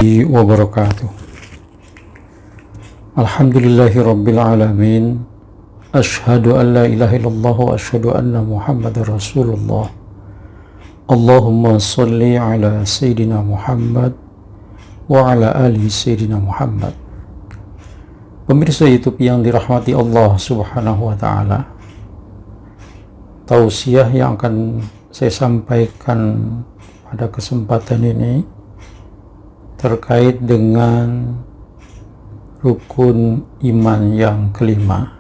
wabarakatuh. Alhamdulillahi rabbil alamin. Ashhadu an la ilaha illallah wa ashhadu anna Muhammadar Rasulullah. Allahumma salli ala Sayyidina Muhammad wa ala ali Sayyidina Muhammad. Pemirsa YouTube yang dirahmati Allah Subhanahu wa Ta'ala, tausiah yang akan saya sampaikan pada kesempatan ini terkait dengan rukun iman yang kelima,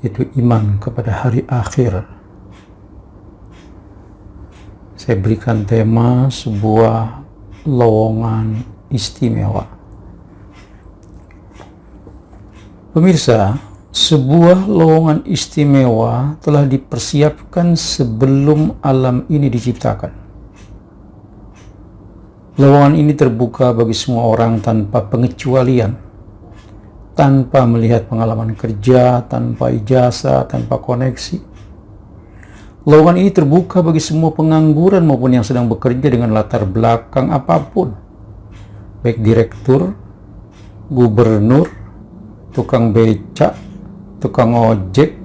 yaitu iman kepada hari akhir. Saya berikan tema sebuah lowongan istimewa. Pemirsa, sebuah lowongan istimewa telah dipersiapkan sebelum alam ini diciptakan. Lowongan ini terbuka bagi semua orang tanpa pengecualian, tanpa melihat pengalaman kerja, tanpa ijazah, tanpa koneksi. Lowongan ini terbuka bagi semua pengangguran maupun yang sedang bekerja dengan latar belakang apapun, baik direktur, gubernur, tukang becak, tukang ojek,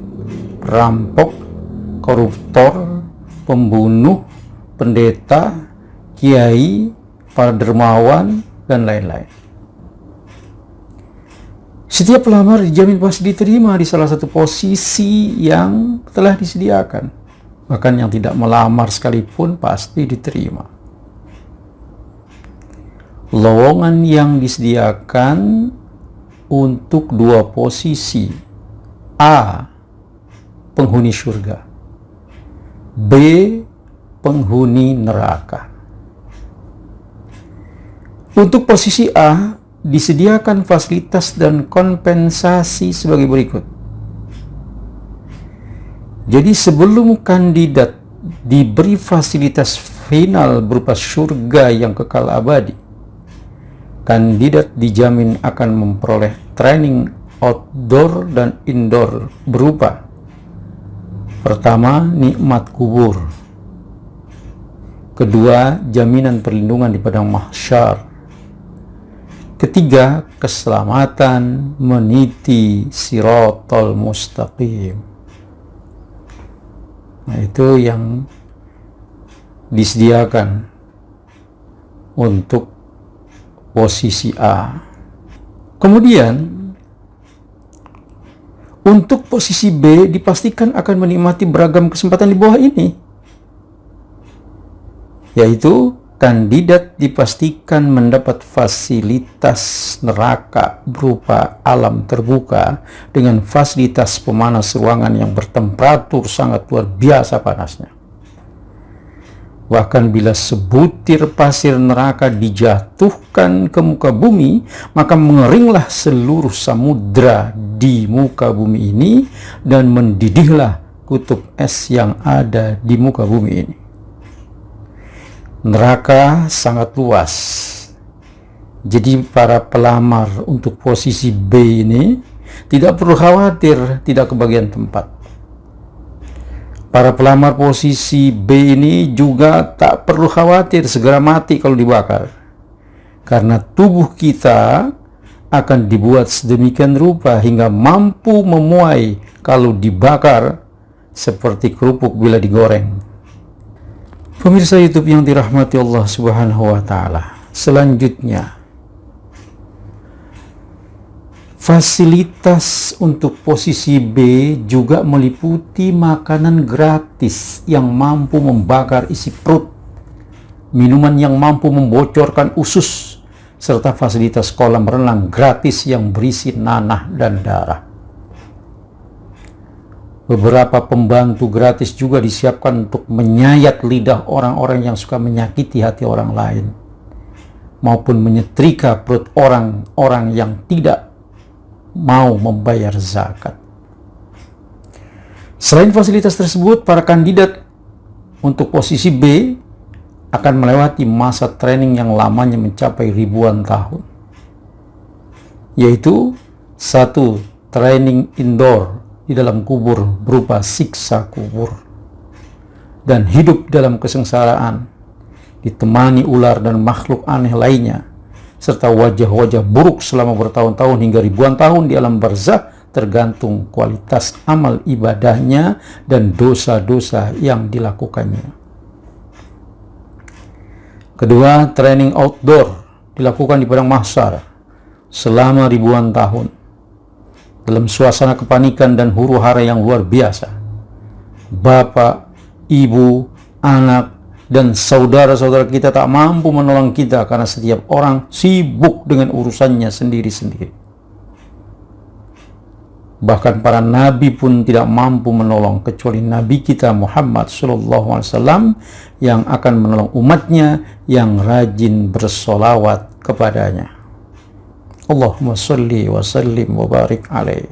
perampok, koruptor, pembunuh, pendeta, kiai, para dermawan, dan lain-lain. Setiap pelamar dijamin pasti diterima di salah satu posisi yang telah disediakan. Bahkan yang tidak melamar sekalipun pasti diterima. Lowongan yang disediakan untuk dua posisi: A. Penghuni surga, B. Penghuni neraka. Untuk posisi A, disediakan fasilitas dan kompensasi sebagai berikut. Jadi sebelum kandidat diberi fasilitas final berupa surga yang kekal abadi, kandidat dijamin akan memperoleh training outdoor dan indoor berupa: pertama, nikmat kubur; kedua, jaminan perlindungan di padang mahsyar; ketiga, keselamatan meniti siratal mustaqim. Nah, itu yang disediakan untuk posisi A. Kemudian untuk posisi B dipastikan akan menikmati beragam kesempatan di bawah ini, yaitu kandidat dipastikan mendapat fasilitas neraka berupa alam terbuka dengan fasilitas pemanas ruangan yang bertemperatur sangat luar biasa panasnya. Bahkan bila sebutir pasir neraka dijatuhkan ke muka bumi, maka mengeringlah seluruh samudra di muka bumi ini dan mendidihlah kutub es yang ada di muka bumi ini. Neraka sangat luas. Jadi para pelamar untuk posisi B ini tidak perlu khawatir tidak kebagian tempat. Para pelamar posisi B ini juga tak perlu khawatir segera mati kalau dibakar, karena tubuh kita akan dibuat sedemikian rupa hingga mampu memuai kalau dibakar seperti kerupuk bila digoreng. Pemirsa YouTube yang dirahmati Allah Subhanahu wa Ta'ala, selanjutnya fasilitas untuk posisi B juga meliputi makanan gratis yang mampu membakar isi perut, minuman yang mampu membocorkan usus, serta fasilitas kolam renang gratis yang berisi nanah dan darah. Beberapa pembantu gratis juga disiapkan untuk menyayat lidah orang-orang yang suka menyakiti hati orang lain, maupun menyetrika perut orang-orang yang tidak mau membayar zakat. Selain fasilitas tersebut, para kandidat untuk posisi B akan melewati masa training yang lamanya mencapai ribuan tahun, yaitu 1. Training indoor di dalam kubur berupa siksa kubur dan hidup dalam kesengsaraan ditemani ular dan makhluk aneh lainnya serta wajah-wajah buruk selama bertahun-tahun hingga ribuan tahun di alam barzakh, tergantung kualitas amal ibadahnya dan dosa-dosa yang dilakukannya. Kedua, training outdoor dilakukan di padang mahsyar selama ribuan tahun dalam suasana kepanikan dan huru-hara yang luar biasa. Bapak, ibu, anak, dan saudara-saudara kita tak mampu menolong kita karena setiap orang sibuk dengan urusannya sendiri-sendiri. Bahkan para nabi pun tidak mampu menolong kecuali nabi kita Muhammad SAW yang akan menolong umatnya yang rajin bersolawat kepadanya. Allahumma salli wa sallim wa barik alaihi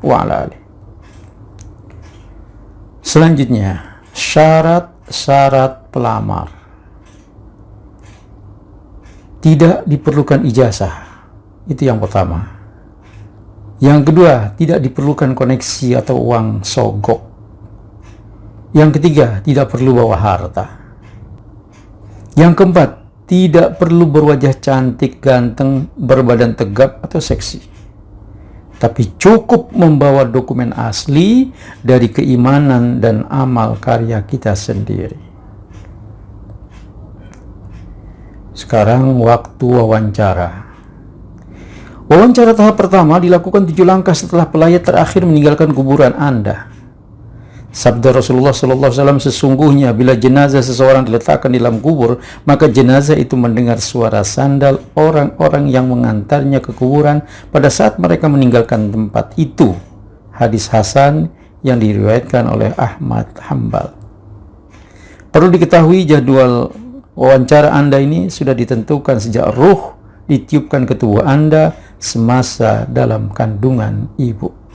wa ala alihi. Selanjutnya, syarat-syarat pelamar. Tidak diperlukan ijazah. Itu yang pertama. Yang kedua, tidak diperlukan koneksi atau uang sogok. Yang ketiga, tidak perlu bawa harta. Yang keempat, tidak perlu berwajah cantik, ganteng, berbadan tegap, atau seksi. Tapi cukup membawa dokumen asli dari keimanan dan amal karya kita sendiri. Sekarang waktu wawancara. Wawancara tahap pertama dilakukan 7 langkah setelah pelayat terakhir meninggalkan kuburan Anda. Sabda Rasulullah SAW, sesungguhnya bila jenazah seseorang diletakkan di dalam kubur, maka jenazah itu mendengar suara sandal orang-orang yang mengantarnya ke kuburan pada saat mereka meninggalkan tempat itu. Hadis Hasan yang diriwayatkan oleh Ahmad Hambal. Perlu diketahui jadwal wawancara Anda ini sudah ditentukan sejak ruh ditiupkan ke tubuh Anda semasa dalam kandungan ibu.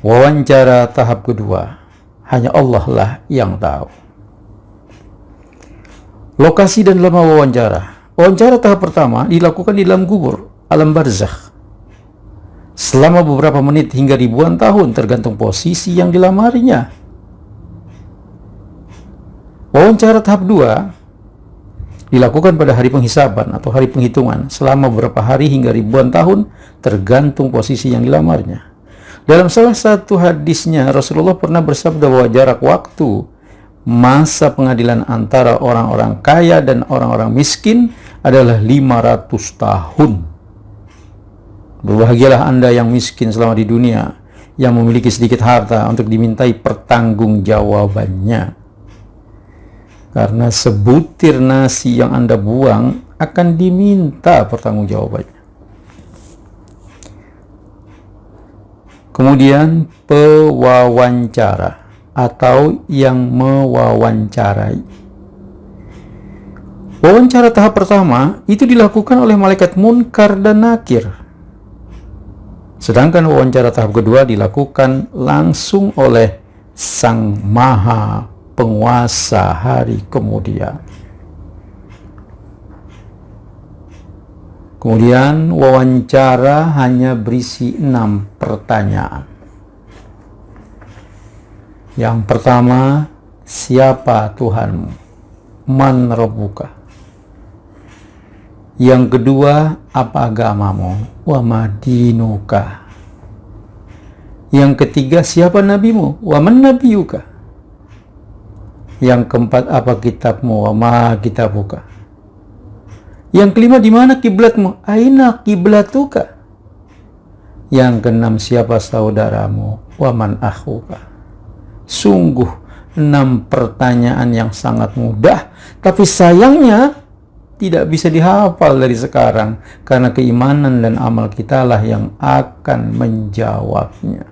Wawancara tahap kedua, hanya Allah lah yang tahu. Lokasi dan lama wawancara. Wawancara tahap pertama dilakukan di dalam kubur, alam barzakh. Selama beberapa menit hingga ribuan tahun tergantung posisi yang dilamarinya. Wawancara tahap 2 dilakukan pada hari penghisaban atau hari penghitungan selama beberapa hari hingga ribuan tahun tergantung posisi yang dilamarnya. Dalam salah satu hadisnya, Rasulullah pernah bersabda bahwa jarak waktu masa pengadilan antara orang-orang kaya dan orang-orang miskin adalah 500 tahun. Berbahagialah Anda yang miskin selama di dunia, yang memiliki sedikit harta untuk dimintai pertanggungjawabannya. Karena sebutir nasi yang Anda buang akan diminta pertanggungjawabannya. Kemudian pewawancara atau yang mewawancarai. Wawancara tahap pertama itu dilakukan oleh malaikat Munkar dan Nakir. Sedangkan wawancara tahap kedua dilakukan langsung oleh Sang Maha Penguasa hari kemudian. Kemudian wawancara hanya berisi 6 pertanyaan. Yang pertama, siapa Tuhanmu? Man rabbuka? Yang kedua, apa agamamu? Wa ma dinuka? Yang ketiga, siapa nabimu? Wa man nabiyuka? Yang keempat, apa kitabmu? Wa ma kitabuka? Yang kelima, di mana kiblatmu? Aina kiblatuka? Yang keenam, siapa saudaramu? Wa man akhuka? Sungguh 6 pertanyaan yang sangat mudah, tapi sayangnya tidak bisa dihafal dari sekarang, karena keimanan dan amal kita lah yang akan menjawabnya.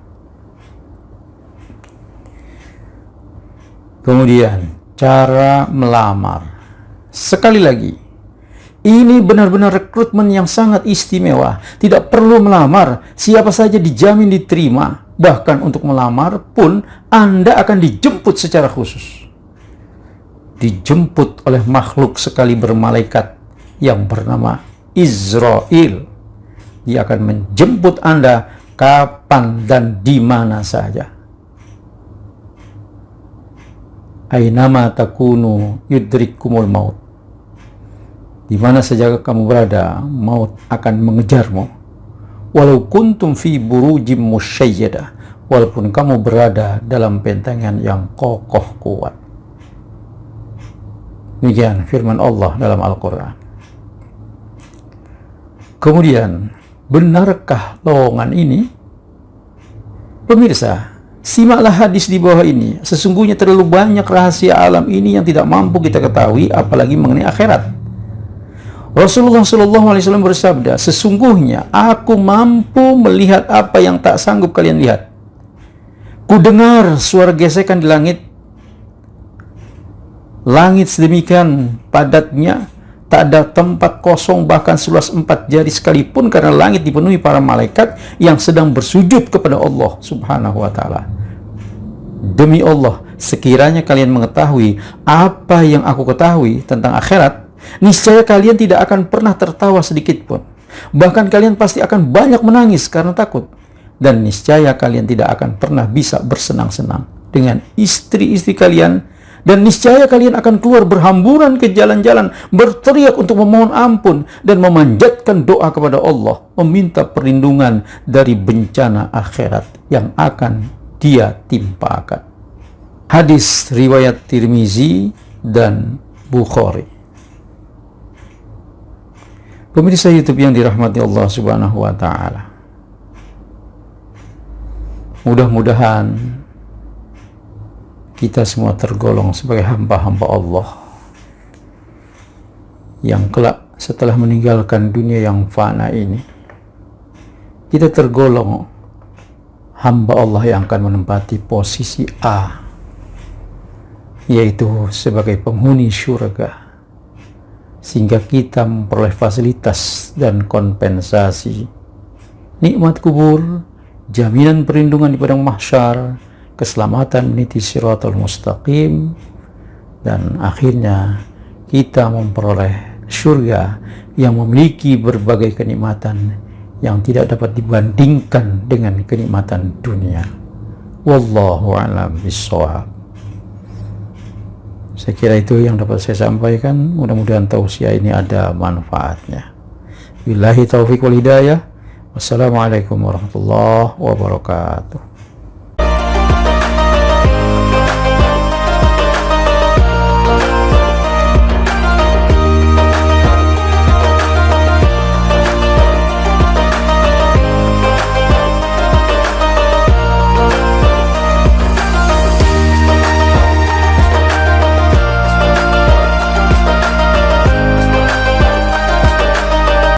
Kemudian, cara melamar. Sekali lagi, ini benar-benar rekrutmen yang sangat istimewa. Tidak perlu melamar, siapa saja dijamin diterima. Bahkan untuk melamar pun, Anda akan dijemput secara khusus. Dijemput oleh makhluk sekali bermalaikat yang bernama Israel. Dia akan menjemput Anda kapan dan di mana saja. Ainama takunu yudrikumul maut. Di mana saja kamu berada, maut akan mengejarmu. Walau kuntum fi burujim musyayyadah, walaupun kamu berada dalam bentengan yang kokoh kuat. Demikian firman Allah dalam Al-Quran. Kemudian, benarkah lowongan ini? Pemirsa, simaklah hadis di bawah ini. Sesungguhnya terlalu banyak rahasia alam ini yang tidak mampu kita ketahui, apalagi mengenai akhirat. Rasulullah SAW bersabda, sesungguhnya aku mampu melihat apa yang tak sanggup kalian lihat. Ku dengar suara gesekan di langit. Langit sedemikian padatnya, tak ada tempat kosong bahkan seluas 4 jari sekalipun, karena langit dipenuhi para malaikat yang sedang bersujud kepada Allah Subhanahu wa Ta'ala. Demi Allah, sekiranya kalian mengetahui apa yang aku ketahui tentang akhirat, niscaya kalian tidak akan pernah tertawa sedikit pun. Bahkan kalian pasti akan banyak menangis karena takut. Dan niscaya kalian tidak akan pernah bisa bersenang-senang dengan istri-istri kalian. Dan niscaya kalian akan keluar berhamburan ke jalan-jalan, berteriak untuk memohon ampun dan memanjatkan doa kepada Allah, meminta perlindungan dari bencana akhirat yang akan Dia timpakan. Hadis riwayat Tirmizi dan Bukhari. Pemirsa YouTube yang dirahmati Allah Subhanahu wa Ta'ala, mudah-mudahan kita semua tergolong sebagai hamba-hamba Allah yang kelak setelah meninggalkan dunia yang fana ini, kita tergolong hamba Allah yang akan menempati posisi A, yaitu sebagai penghuni syurga, sehingga kita memperoleh fasilitas dan kompensasi nikmat kubur, jaminan perlindungan di padang mahsyar, keselamatan meniti siratal mustaqim, dan akhirnya kita memperoleh surga yang memiliki berbagai kenikmatan yang tidak dapat dibandingkan dengan kenikmatan dunia. Wallahu a'lam bishawab. Saya kira itu yang dapat saya sampaikan. Mudah-mudahan tausiah ini ada manfaatnya. Billahi taufiq wal hidayah. Wassalamualaikum warahmatullahi wabarakatuh.